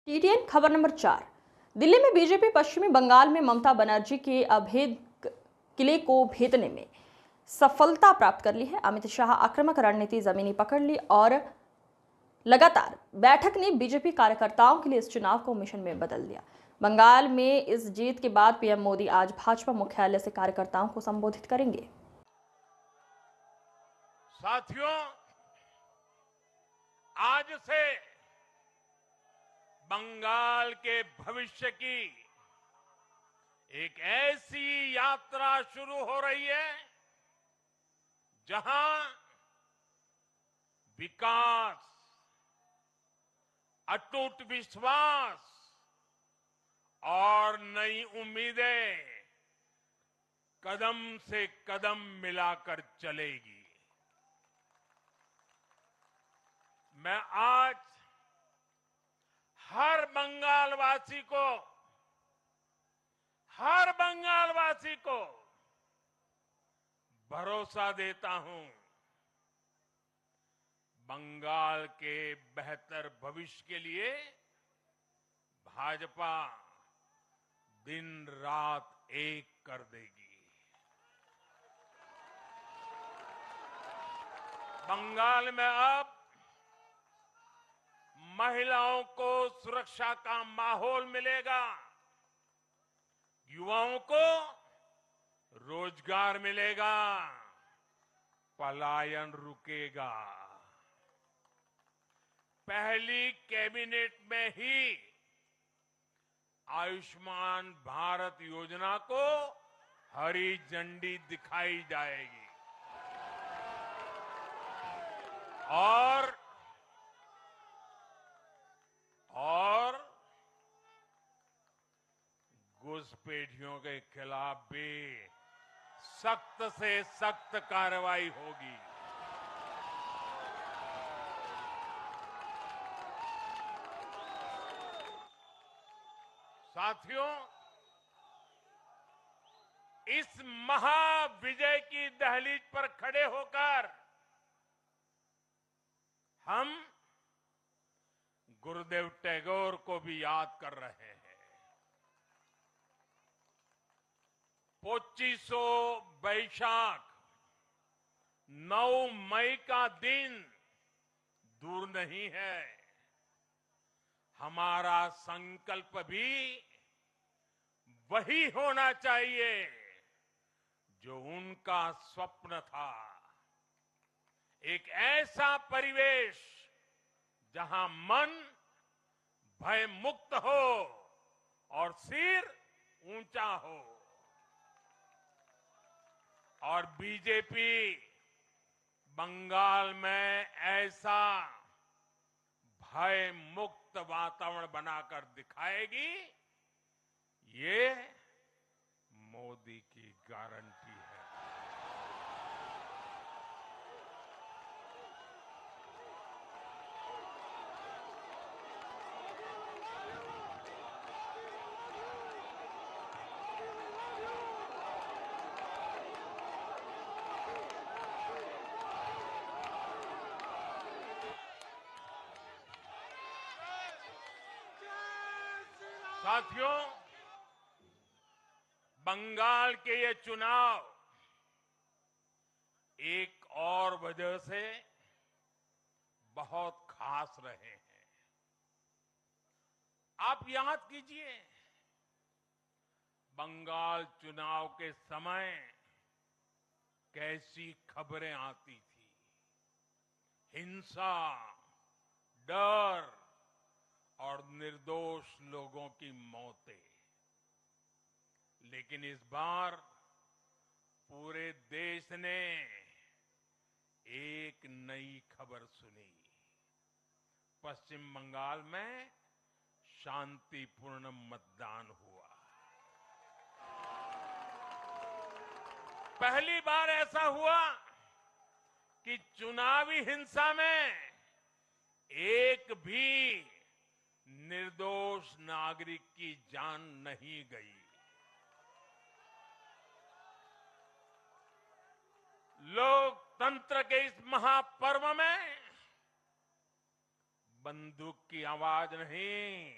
TTN खबर number 4। Delhi में BJP पश्चिमी बंगाल में ममता बनर्जी के अभेद किले को भेदने में सफलता प्राप्त कर ली है। अमित शाह आक्रामक रणनीति जमीनी पकड़ ली और लगातार बैठक ने बीजेपी कार्यकर्ताओं के लिए इस चुनाव को मिशन में बदल दिया। बंगाल में इस जीत के बाद पीएम मोदी आज भाजपा मुख्यालय से कार्यकर्ताओं को संबोधित करेंगे। साथियों, आज से बंगाल के भविष्य की एक ऐसी यात्रा शुरू हो रही है जहां विकास, अटूट विश्वास और नई उम्मीदें कदम से कदम मिलाकर चलेगी। मैं आज हर बंगालवासी को भरोसा देता हूं, बंगाल के बेहतर भविष्य के लिए भाजपा दिन रात एक कर देगी। बंगाल में अब महिलाओं को सुरक्षा का माहौल मिलेगा, युवाओं को रोजगार मिलेगा, पलायन रुकेगा। पहली कैबिनेट में ही आयुष्मान भारत योजना को हरी झंडी दिखाई जाएगी और घुसपैठियों के खिलाफ भी सख्त से सख्त कार्रवाई होगी। साथियों, इस महाविजय की दहलीज पर खड़े होकर हम गुरुदेव टैगोर को भी याद कर रहे हैं। 25 बैशाख 9 मई का दिन दूर नहीं है। हमारा संकल्प भी वही होना चाहिए जो उनका स्वप्न था। एक ऐसा परिवेश जहां मन भय मुक्त हो और सिर ऊंचा हो। और बीजेपी बंगाल में ऐसा भय मुक्त वातावरण बनाकर दिखाएगी, ये मोदी की गारंटी है। साथियों, बंगाल के ये चुनाव एक और वजह से बहुत खास रहे हैं। आप याद कीजिए, बंगाल चुनाव के समय कैसी खबरें आती थी। हिंसा, डर और निर्दोष लोगों की मौतें। लेकिन इस बार पूरे देश ने एक नई खबर सुनी। पश्चिम बंगाल में शांतिपूर्ण मतदान हुआ। पहली बार ऐसा हुआ कि चुनावी हिंसा में एक भी निर्दोष नागरिक की जान नहीं गई। लोकतंत्र के इस महापर्व में बंदूक की आवाज नहीं,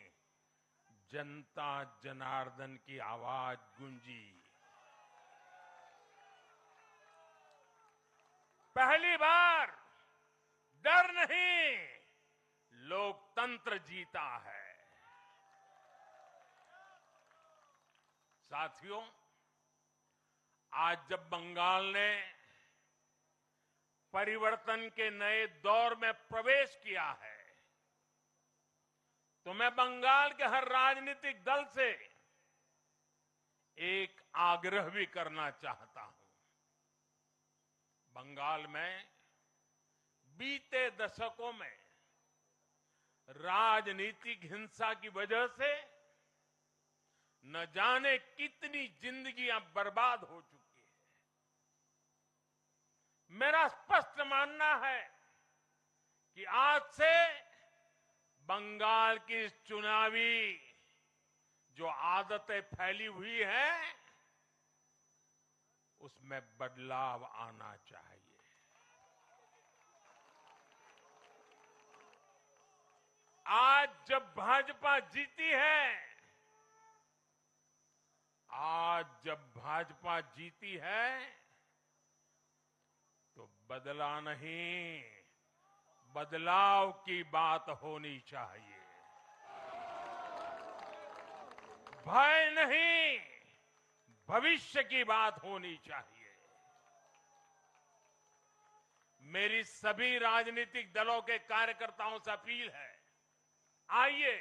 जनता जनार्दन की आवाज गूंजी। पहली बार डर नहीं, लोकतंत्र जीता है। साथियों, आज जब बंगाल ने परिवर्तन के नए दौर में प्रवेश किया है, तो मैं बंगाल के हर राजनीतिक दल से एक आग्रह भी करना चाहता हूं। बंगाल में बीते दशकों में राजनीतिक हिंसा की वजह से न जाने कितनी जिंदगियां बर्बाद हो चुकी है। मेरा स्पष्ट मानना है कि आज से बंगाल की इस चुनावी जो आदतें फैली हुई हैं, उसमें बदलाव आना चाहिए। आज जब भाजपा जीती है, तो बदला नहीं, बदलाव की बात होनी चाहिए। भय नहीं, भविष्य की बात होनी चाहिए। मेरी सभी राजनीतिक दलों के कार्यकर्ताओं से अपील है, आइए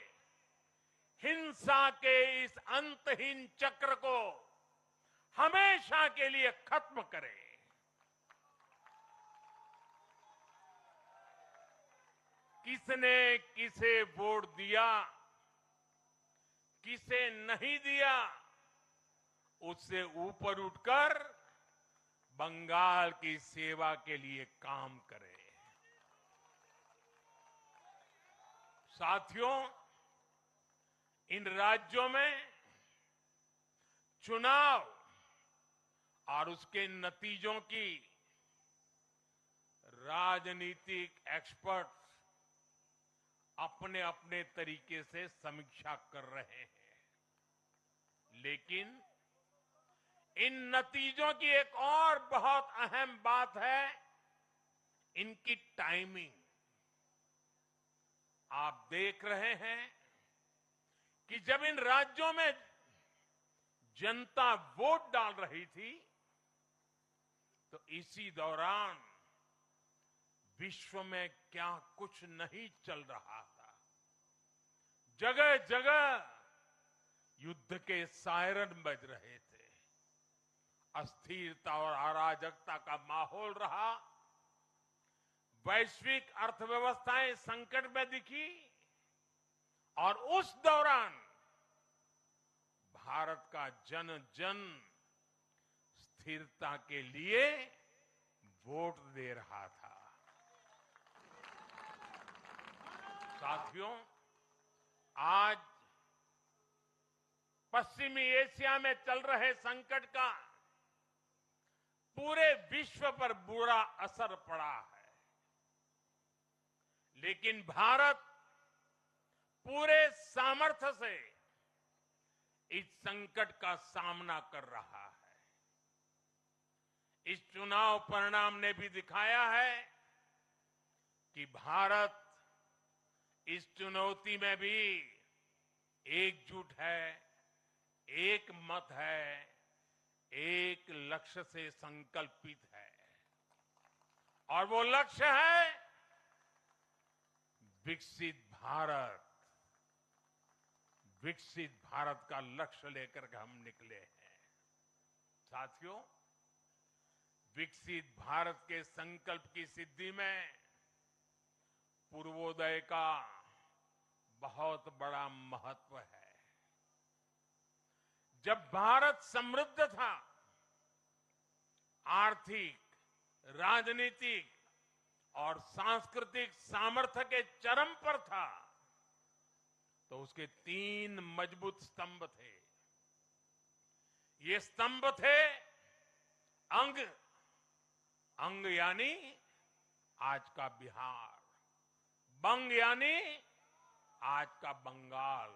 हिंसा के इस अंतहीन चक्र को हमेशा के लिए खत्म करें। किसने किसे वोट दिया, किसे नहीं दिया, उससे ऊपर उठकर बंगाल की सेवा के लिए काम करें। साथियों, इन राज्यों में चुनाव और उसके नतीजों की राजनीतिक एक्सपर्ट्स अपने अपने तरीके से समीक्षा कर रहे हैं, लेकिन इन नतीजों की एक और बहुत अहम बात है इनकी टाइमिंग। आप देख रहे हैं कि जब इन राज्यों में जनता वोट डाल रही थी, तो इसी दौरान विश्व में क्या कुछ नहीं चल रहा था। जगह जगह युद्ध के सायरन बज रहे थे, अस्थिरता और अराजकता का माहौल रहा, वैश्विक अर्थव्यवस्थाएं संकट में दिखी, और उस दौरान भारत का जन जन स्थिरता के लिए वोट दे रहा था। साथियों, आज पश्चिमी एशिया में चल रहे संकट का पूरे विश्व पर बुरा असर पड़ा है, लेकिन भारत पूरे सामर्थ्य से इस संकट का सामना कर रहा है। इस चुनाव परिणाम ने भी दिखाया है कि भारत इस चुनौती में भी एकजुट है, एक मत है, एक लक्ष्य से संकल्पित है, और वो लक्ष्य है विकसित भारत। विकसित भारत का लक्ष्य लेकर के हम निकले हैं। साथियों, विकसित भारत के संकल्प की सिद्धि में पूर्वोदय का बहुत बड़ा महत्व है। जब भारत समृद्ध था, आर्थिक, राजनीतिक और सांस्कृतिक सामर्थ्य के चरम पर था, तो उसके 3 मजबूत स्तंभ थे। ये स्तंभ थे अंग, अंग यानी आज का बिहार, बंग यानी आज का बंगाल,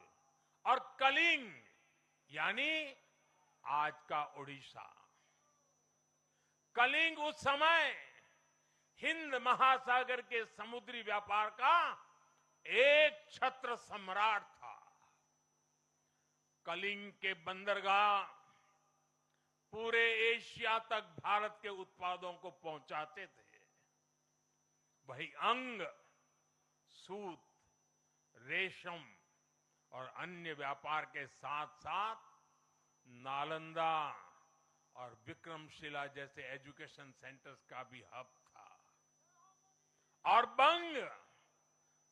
और कलिंग यानी आज का ओडिशा। कलिंग उस समय हिंद महासागर के समुद्री व्यापार का एक छत्र सम्राट था। कलिंग के बंदरगाह पूरे एशिया तक भारत के उत्पादों को पहुंचाते थे। वही अंग, सूत, रेशम और अन्य व्यापार के साथ साथ नालंदा और विक्रमशिला जैसे एजुकेशन सेंटर्स का भी हब था। और बंग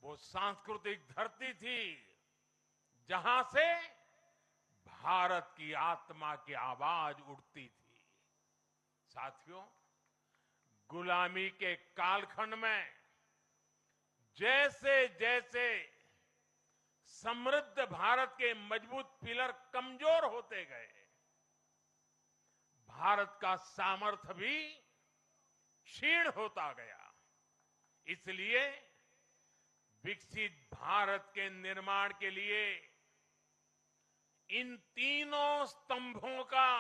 वो सांस्कृतिक धरती थी जहां से भारत की आत्मा की आवाज उठती थी। साथियों, गुलामी के कालखंड में जैसे जैसे समृद्ध भारत के मजबूत पिलर कमजोर होते गए, भारत का सामर्थ्य भी क्षीण होता गया। इसलिए विकसित भारत के निर्माण के लिए इन तीनों स्तंभों का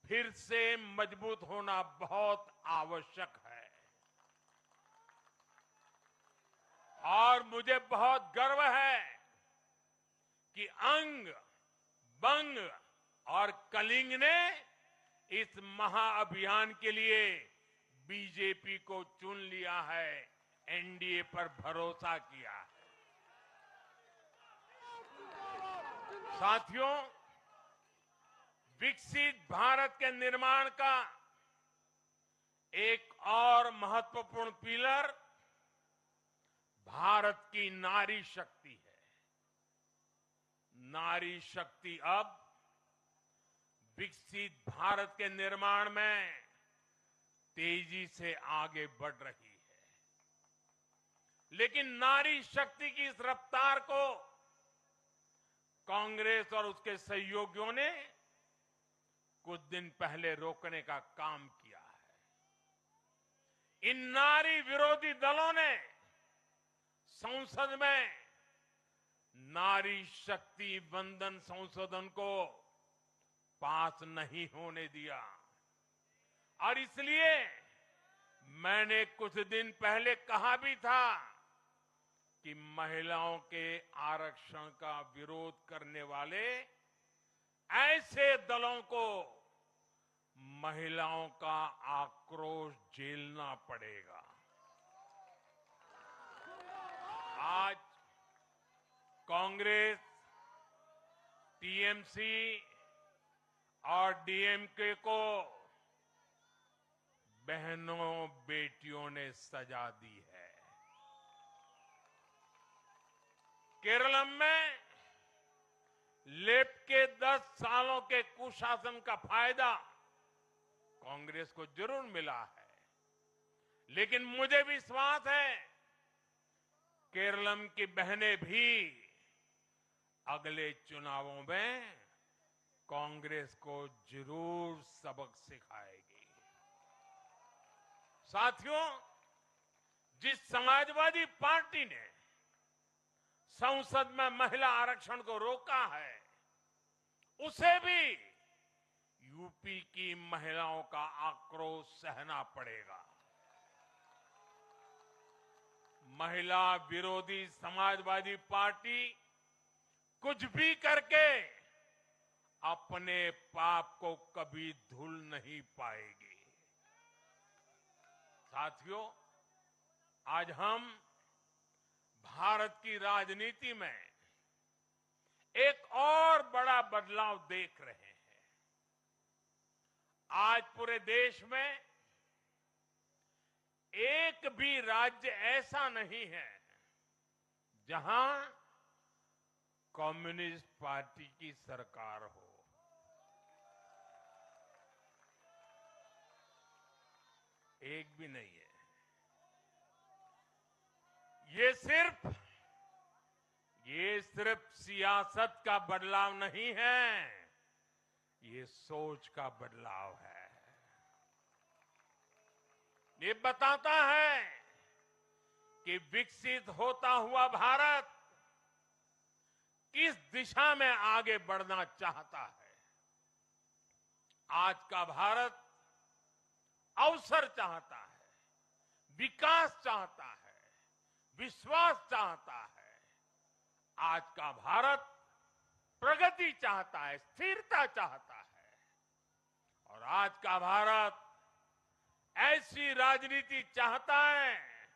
फिर से मजबूत होना बहुत आवश्यक है। और मुझे बहुत गर्व है कि अंग, बंग और कलिंग ने इस महाअभियान के लिए बीजेपी को चुन लिया है, एनडीए पर भरोसा किया है। साथियों, विकसित भारत के निर्माण का एक और महत्वपूर्ण पिलर भारत की नारी शक्ति है। नारी शक्ति अब विकसित भारत के निर्माण में तेजी से आगे बढ़ रही है। लेकिन नारी शक्ति की इस रफ्तार को कांग्रेस और उसके सहयोगियों ने कुछ दिन पहले रोकने का काम किया है। इन नारी विरोधी दलों ने संसद में नारी शक्ति वंदन संशोधन को पास नहीं होने दिया और इसलिए मैंने कुछ दिन पहले कहा भी था कि महिलाओं के आरक्षण का विरोध करने वाले ऐसे दलों को महिलाओं का आक्रोश झेलना पड़ेगा। आज कांग्रेस, टीएमसी और डीएमके को बहनों बेटियों ने सजा दी है। केरल में लेफ्ट के 10 सालों के कुशासन का फायदा कांग्रेस को जरूर मिला है, लेकिन मुझे विश्वास है केरल की बहनें भी अगले चुनावों में कांग्रेस को जरूर सबक सिखाएगी। साथियों, जिस समाजवादी पार्टी ने संसद में महिला आरक्षण को रोका है, उसे भी यूपी की महिलाओं का आक्रोश सहना पड़ेगा। महिला विरोधी समाजवादी पार्टी कुछ भी करके अपने पाप को कभी धुल नहीं पाएगी। साथियों, आज हम भारत की राजनीति में एक और बड़ा बदलाव देख रहे हैं। आज पूरे देश में एक भी राज्य ऐसा नहीं है जहां कम्युनिस्ट पार्टी की सरकार हो। एक भी नहीं है। ये सिर्फ सियासत का बदलाव नहीं है, ये सोच का बदलाव है। ये बताता है कि विकसित होता हुआ भारत किस दिशा में आगे बढ़ना चाहता है। आज का भारत अवसर चाहता है, विकास चाहता है, विश्वास चाहता है। आज का भारत प्रगति चाहता है, स्थिरता चाहता है। और आज का भारत ऐसी राजनीति चाहता है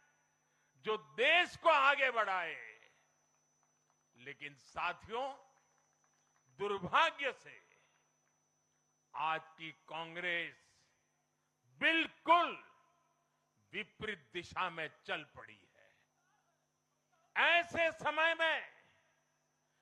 जो देश को आगे बढ़ाए। लेकिन साथियों, दुर्भाग्य से आज की कांग्रेस बिल्कुल विपरीत दिशा में चल पड़ी है। ऐसे समय में